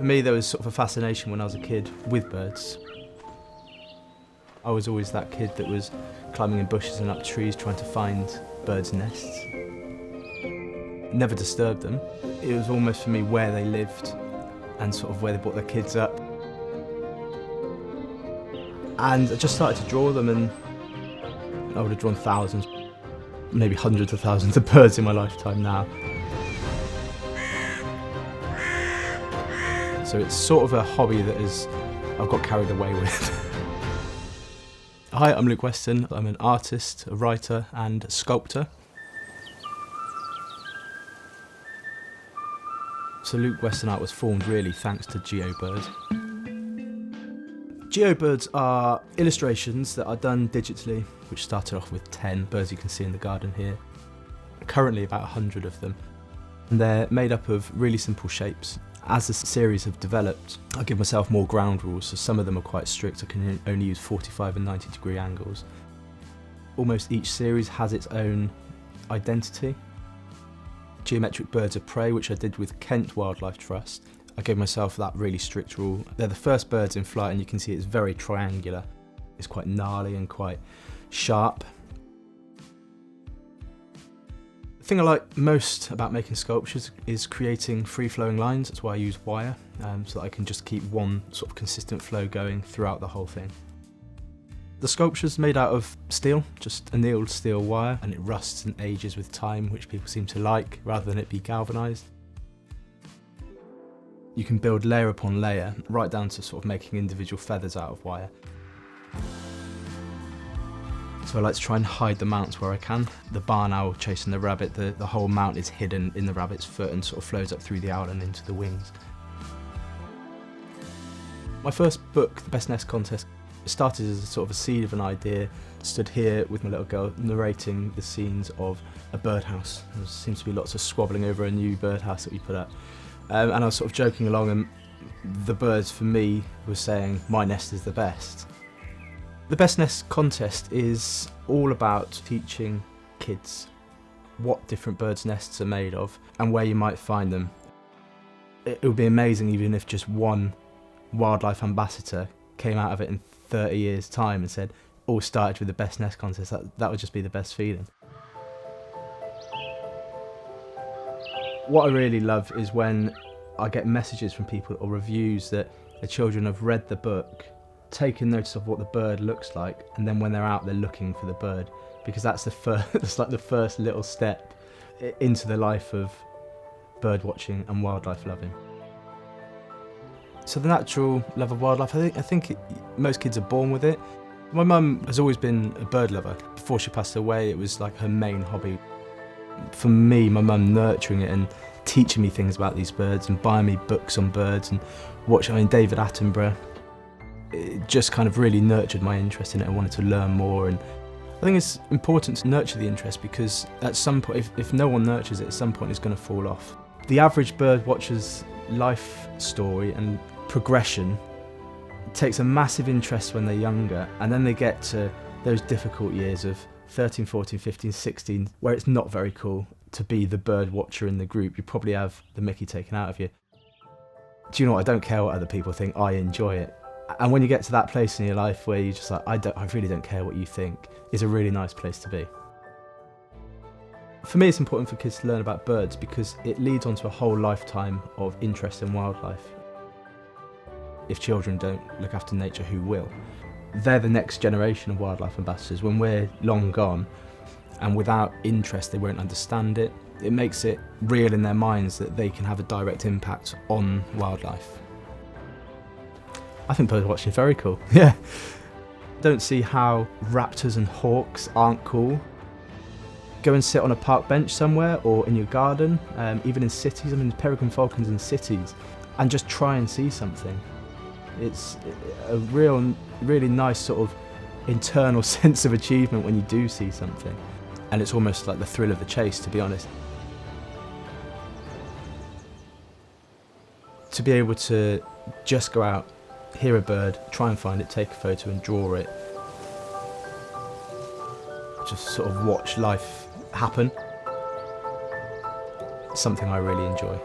For me, there was sort of a fascination when I was a kid with birds. I was always that kid that was climbing in bushes and up trees trying to find birds' nests. Never disturbed them. It was almost for me where they lived and sort of where they brought their kids up. And I just started to draw them, and I would have drawn thousands, maybe hundreds of thousands of birds in my lifetime now. So it's sort of a hobby that I've got carried away with. Hi, I'm Luke Weston. I'm an artist, a writer and a sculptor. So Luke Weston Art was formed really thanks to GeoBird. GeoBirds are illustrations that are done digitally, which started off with 10 birds you can see in the garden here. Currently about 100 of them. And they're made up of really simple shapes. As the series have developed, I give myself more ground rules, so some of them are quite strict. I can only use 45 and 90 degree angles. Almost each series has its own identity. Geometric birds of prey, which I did with Kent Wildlife Trust, I gave myself that really strict rule. They're the first birds in flight, and you can see it's very triangular. It's quite gnarly and quite sharp. The thing I like most about making sculptures is creating free-flowing lines. That's why I use wire, so that I can just keep one sort of consistent flow going throughout the whole thing. The sculpture's made out of steel, just annealed steel wire, and it rusts and ages with time, which people seem to like, rather than it be galvanised. You can build layer upon layer, right down to sort of making individual feathers out of wire. So I like to try and hide the mounts where I can. The barn owl chasing the rabbit, the whole mount is hidden in the rabbit's foot and sort of flows up through the owl and into the wings. My first book, The Best Nest Contest, started as a sort of a seed of an idea. Stood here with my little girl narrating the scenes of a birdhouse. There seems to be lots of squabbling over a new birdhouse that we put up. And I was sort of joking along, and the birds for me were saying, my nest is the best. The Best Nest Contest is all about teaching kids what different birds' nests are made of and where you might find them. It would be amazing even if just one wildlife ambassador came out of it in 30 years' time and said, all started with the Best Nest Contest. That would just be the best feeling. What I really love is when I get messages from people or reviews that the children have read the book, taken notice of what the bird looks like, and then when they're out they're looking for the bird, because that's that's like the first little step into the life of bird watching and wildlife loving. So the natural love of wildlife, I think most kids are born with it. My mum has always been a bird lover. Before she passed away, it was like her main hobby. For me, my mum nurturing it and teaching me things about these birds and buying me books on birds and watching David Attenborough, it just kind of really nurtured my interest in it. I wanted to learn more, and I think it's important to nurture the interest, because at some point, if no one nurtures it, at some point it's going to fall off. The average bird watcher's life story and progression takes a massive interest when they're younger, and then they get to those difficult years of 13, 14, 15, 16, where it's not very cool to be the bird watcher in the group. You probably have the mickey taken out of you. Do you know what? I don't care what other people think, I enjoy it. And when you get to that place in your life where you're just like, I really don't care what you think, is a really nice place to be. For me, it's important for kids to learn about birds because it leads on to a whole lifetime of interest in wildlife. If children don't look after nature, who will? They're the next generation of wildlife ambassadors. When we're long gone and without interest, they won't understand it. It makes it real in their minds that they can have a direct impact on wildlife. I think bird watching is very cool. Yeah. Don't see how raptors and hawks aren't cool. Go and sit on a park bench somewhere or in your garden, even in cities. I mean, peregrine falcons in cities, and just try and see something. It's a really nice sort of internal sense of achievement when you do see something. And it's almost like the thrill of the chase, to be honest. To be able to just go out, hear a bird, try and find it, take a photo and draw it. Just sort of watch life happen. Something I really enjoy.